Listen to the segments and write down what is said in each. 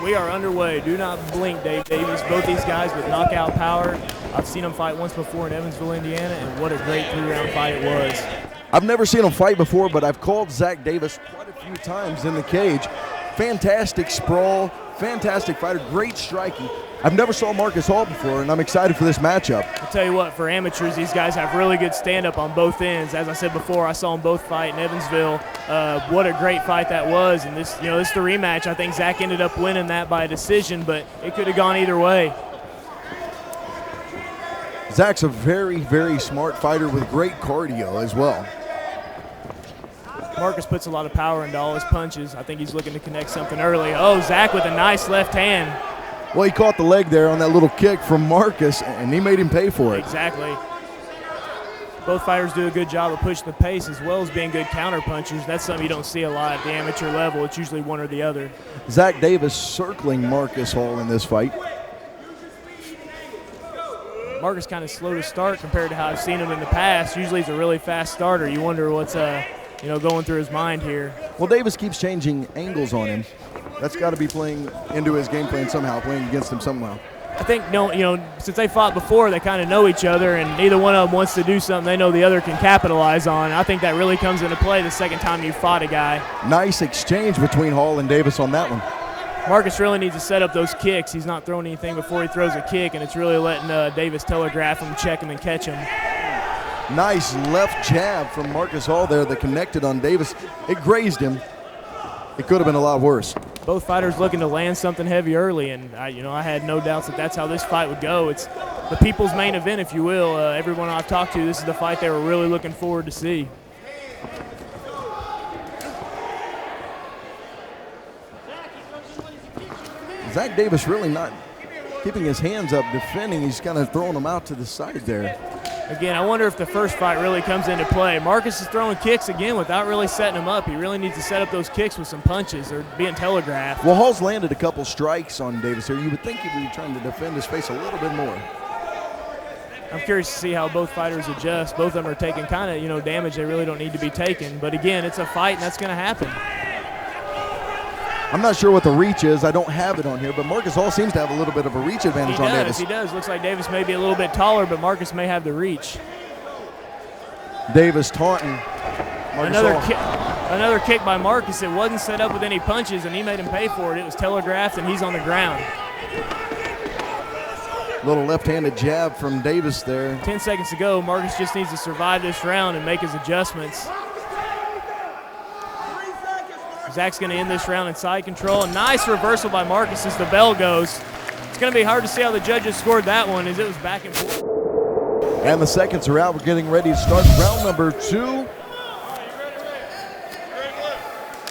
And we are underway. Do not blink, Dave Davies. Both these guys with knockout power. I've seen them fight once before in Evansville, Indiana, and what a great 3-round fight it was. I've never seen him fight before, but I've called Zach Davis quite a few times in the cage. Fantastic sprawl, fantastic fighter, great striking. I've never saw Marcus Hall before, and I'm excited for this matchup. I'll tell you what, for amateurs, these guys have really good stand-up on both ends. As I said before, I saw them both fight in Evansville. What a great fight that was, and this is the rematch. I think Zach ended up winning that by a decision, but it could have gone either way. Zach's a very, very smart fighter with great cardio as well. Marcus puts a lot of power into all his punches. I think he's looking to connect something early. Oh, Zach with a nice left hand. Well, he caught the leg there on that little kick from Marcus, and he made him pay for it. Exactly. Both fighters do a good job of pushing the pace as well as being good counter punchers. That's something you don't see a lot at the amateur level. It's usually one or the other. Zach Davis circling Marcus Hall in this fight. Marcus kind of slow to start compared to how I've seen him in the past. Usually he's a really fast starter. You wonder what's going through his mind here. Well, Davis keeps changing angles on him. That's got to be playing into his game plan somehow, playing against him somehow. I think, since they fought before, they kind of know each other, and neither one of them wants to do something they know the other can capitalize on. I think that really comes into play the second time you fought a guy. Nice exchange between Hall and Davis on that one. Marcus really needs to set up those kicks. He's not throwing anything before he throws a kick, and it's really letting Davis telegraph him, check him, and catch him. Nice left jab from Marcus Hall there that connected on Davis. It grazed him. It could have been a lot worse. Both fighters looking to land something heavy early, and I had no doubts that that's how this fight would go. It's the people's main event, if you will. Everyone I've talked to, this is the fight they were really looking forward to see. Zach Davis really not keeping his hands up defending. He's kind of throwing them out to the side there. Again, I wonder if the first fight really comes into play. Marcus is throwing kicks again without really setting them up. He really needs to set up those kicks with some punches. They're being telegraphed. Well, Hall's landed a couple strikes on Davis here. You would think he'd be trying to defend his face a little bit more. I'm curious to see how both fighters adjust. Both of them are taking kind of, damage they really don't need to be taking. But again, it's a fight, and that's going to happen. I'm not sure what the reach is. I don't have it on here, but Marcus Hall seems to have a little bit of a reach advantage on Davis. He does. Looks like Davis may be a little bit taller, but Marcus may have the reach. Davis taunting Another kick by Marcus. It wasn't set up with any punches, and he made him pay for it. It was telegraphed, and he's on the ground. Little left-handed jab from Davis there. 10 seconds to go. Marcus just needs to survive this round and make his adjustments. Zach's going to end this round in side control. A nice reversal by Marcus as the bell goes. It's going to be hard to see how the judges scored that one as it was back and forth. And the seconds are out. We're getting ready to start round number 2.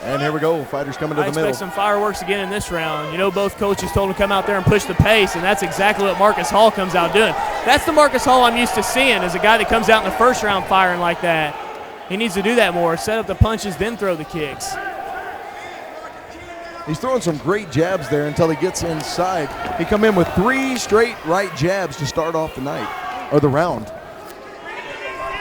And here we go. Fighters coming to the middle. I expect some fireworks again in this round. Both coaches told him to come out there and push the pace, and that's exactly what Marcus Hall comes out doing. That's the Marcus Hall I'm used to seeing, as a guy that comes out in the first round firing like that. He needs to do that more. Set up the punches, then throw the kicks. He's throwing some great jabs there until he gets inside. He come in with 3 straight right jabs to start off the night, or the round.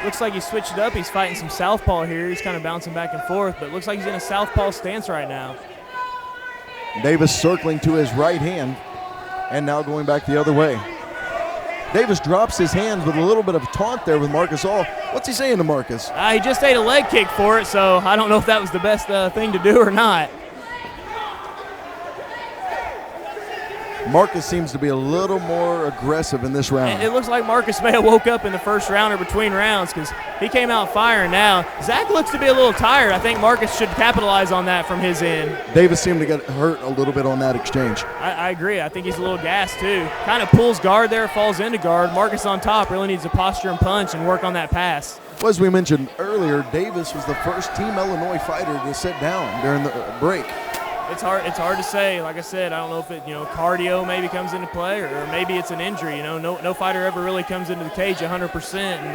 Looks like he switched it up. He's fighting some southpaw here. He's kind of bouncing back and forth, but looks like he's in a southpaw stance right now. Davis circling to his right hand and now going back the other way. Davis drops his hands with a little bit of taunt there with Marcus Hall. What's he saying to Marcus? He just ate a leg kick for it, so I don't know if that was the best thing to do or not. Marcus seems to be a little more aggressive in this round. It looks like Marcus may have woke up in the first round or between rounds, because he came out firing now. Zach looks to be a little tired. I think Marcus should capitalize on that from his end. Davis seemed to get hurt a little bit on that exchange. I agree. I think he's a little gassed too. Kind of pulls guard there, falls into guard. Marcus on top really needs to posture and punch and work on that pass. Well, as we mentioned earlier, Davis was the first Team Illinois fighter to sit down during the break. It's hard to say. Like I said, I don't know if it, cardio maybe comes into play, or maybe it's an injury. No fighter ever really comes into the cage 100%, and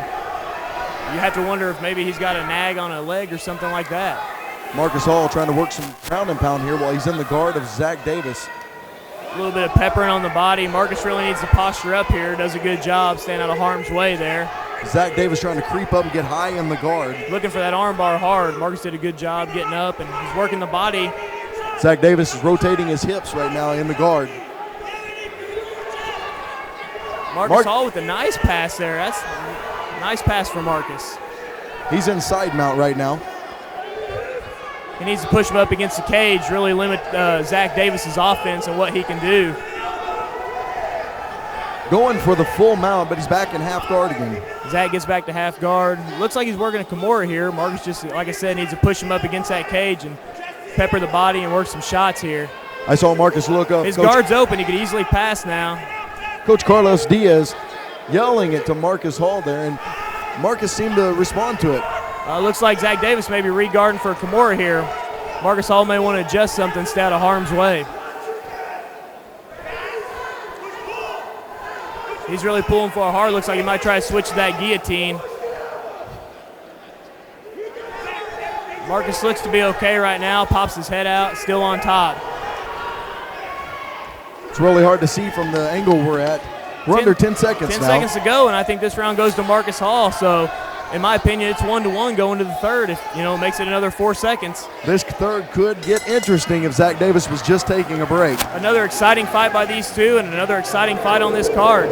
you have to wonder if maybe he's got a nag on a leg or something like that. Marcus Hall trying to work some ground and pound here while he's in the guard of Zach Davis. A little bit of peppering on the body. Marcus really needs to posture up here. Does a good job staying out of harm's way there. Zach Davis trying to creep up and get high in the guard. Looking for that arm bar hard. Marcus did a good job getting up, and he's working the body. Zach Davis is rotating his hips right now in the guard. Marcus Hall with a nice pass there. That's a nice pass for Marcus. He's in side mount right now. He needs to push him up against the cage, really limit Zach Davis's offense and what he can do. Going for the full mount, but he's back in half guard again. Zach gets back to half guard. Looks like he's working a Kimura here. Marcus just, like I said, needs to push him up against that cage and pepper the body and work some shots here. I saw Marcus look up. His guard's open. He could easily pass now. Coach Carlos Diaz yelling it to Marcus Hall there, and Marcus seemed to respond to it. Looks like Zach Davis may be re-guarding for a Kimura here. Marcus Hall may want to adjust something, stay out of harm's way. He's really pulling for a hard. Looks like he might try to switch to that guillotine. Marcus looks to be okay right now. Pops his head out, still on top. It's really hard to see from the angle we're at. We're under 10 seconds now. 10 seconds to go, and I think this round goes to Marcus Hall. So, in my opinion, it's 1-1 going to the third. If makes it another 4 seconds. This third could get interesting if Zach Davis was just taking a break. Another exciting fight by these two, and another exciting fight on this card.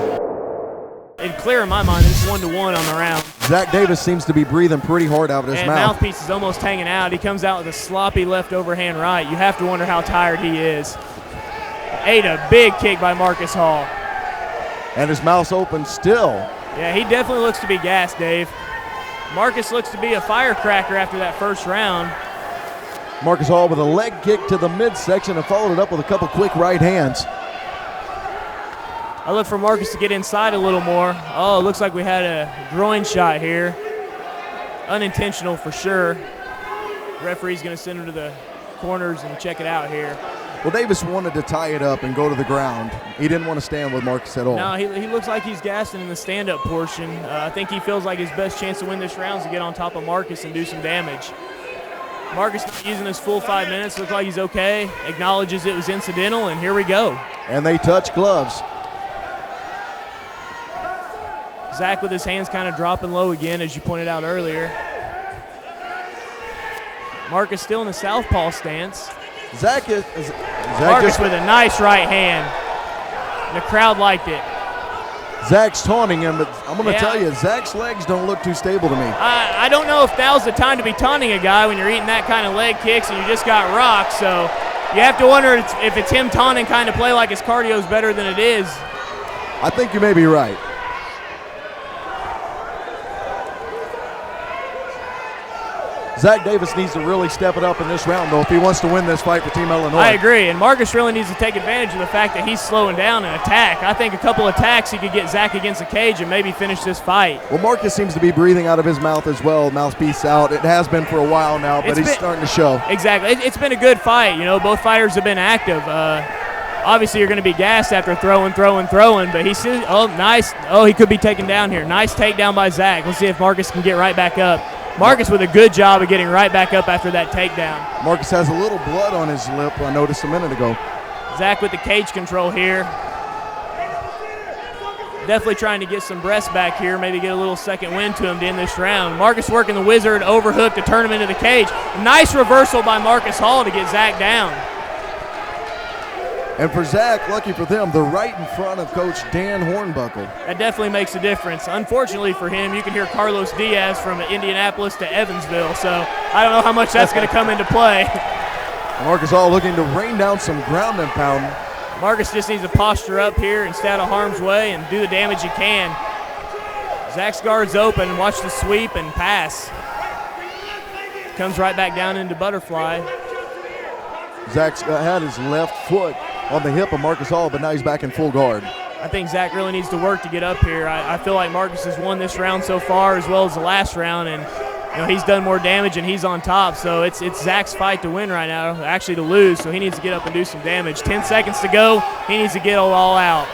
It's clear in my mind it's 1-1 on the round. Zach Davis seems to be breathing pretty hard out of his mouth. Mouthpiece is almost hanging out. He comes out with a sloppy left overhand right. You have to wonder how tired he is. Ate a big kick by Marcus Hall. And his mouth's open still. Yeah, he definitely looks to be gassed, Dave. Marcus looks to be a firecracker after that first round. Marcus Hall with a leg kick to the midsection and followed it up with a couple quick right hands. I look for Marcus to get inside a little more. Oh, it looks like we had a groin shot here. Unintentional for sure. Referee's going to send him to the corners and check it out here. Well, Davis wanted to tie it up and go to the ground. He didn't want to stand with Marcus at all. No, he looks like he's gassing in the stand-up portion. I think he feels like his best chance to win this round is to get on top of Marcus and do some damage. Marcus not using his full 5 minutes. Looks like he's okay. Acknowledges it was incidental, and here we go. And they touch gloves. Zach with his hands kind of dropping low again, as you pointed out earlier. Marcus still in the southpaw stance. Marcus with a nice right hand. The crowd liked it. Zach's taunting him, but I'm going to tell you, Zach's legs don't look too stable to me. I don't know if now's the time to be taunting a guy when you're eating that kind of leg kicks and you just got rocked. So you have to wonder if it's him taunting kind of play like his cardio's better than it is. I think you may be right. Zach Davis needs to really step it up in this round, though, if he wants to win this fight for Team Illinois. I agree, and Marcus really needs to take advantage of the fact that he's slowing down and attack. I think a couple attacks he could get Zach against the cage and maybe finish this fight. Well, Marcus seems to be breathing out of his mouth as well, mouthpiece out. It has been for a while now, but he's starting to show. Exactly. It's been a good fight. Both fighters have been active. Obviously, you're going to be gassed after throwing, but he sees, nice. Oh, he could be taken down here. Nice takedown by Zach. Let's see if Marcus can get right back up. Marcus with a good job of getting right back up after that takedown. Marcus has a little blood on his lip, I noticed a minute ago. Zach with the cage control here. Definitely trying to get some breaths back here, maybe get a little second wind to him to end this round. Marcus working the wizard overhook to turn him into the cage. Nice reversal by Marcus Hall to get Zach down. And for Zach, lucky for them, they're right in front of Coach Dan Hornbuckle. That definitely makes a difference. Unfortunately for him, you can hear Carlos Diaz from Indianapolis to Evansville, so I don't know how much that's going to come into play. Marcus Hall looking to rain down some ground and pound. Marcus just needs to posture up here and stay out of harm's way and do the damage he can. Zach's guard's open. Watch the sweep and pass. Comes right back down into butterfly. Zach's had his left foot on the hip of Marcus Hall, but now he's back in full guard. I think Zach really needs to work to get up here. I feel like Marcus has won this round so far as well as the last round, and he's done more damage and he's on top. So it's Zach's fight to win right now, actually to lose, so he needs to get up and do some damage. 10 seconds to go. He needs to get it all out.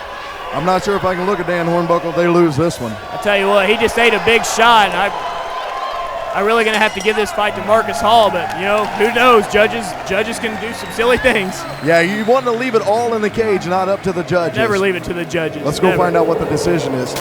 I'm not sure if I can look at Dan Hornbuckle if they lose this one. I tell you what, he just ate a big shot, and I'm really going to have to give this fight to Marcus Hall, but, who knows? Judges can do some silly things. Yeah, you want to leave it all in the cage, not up to the judges. Never leave it to the judges. Let's go find out what the decision is.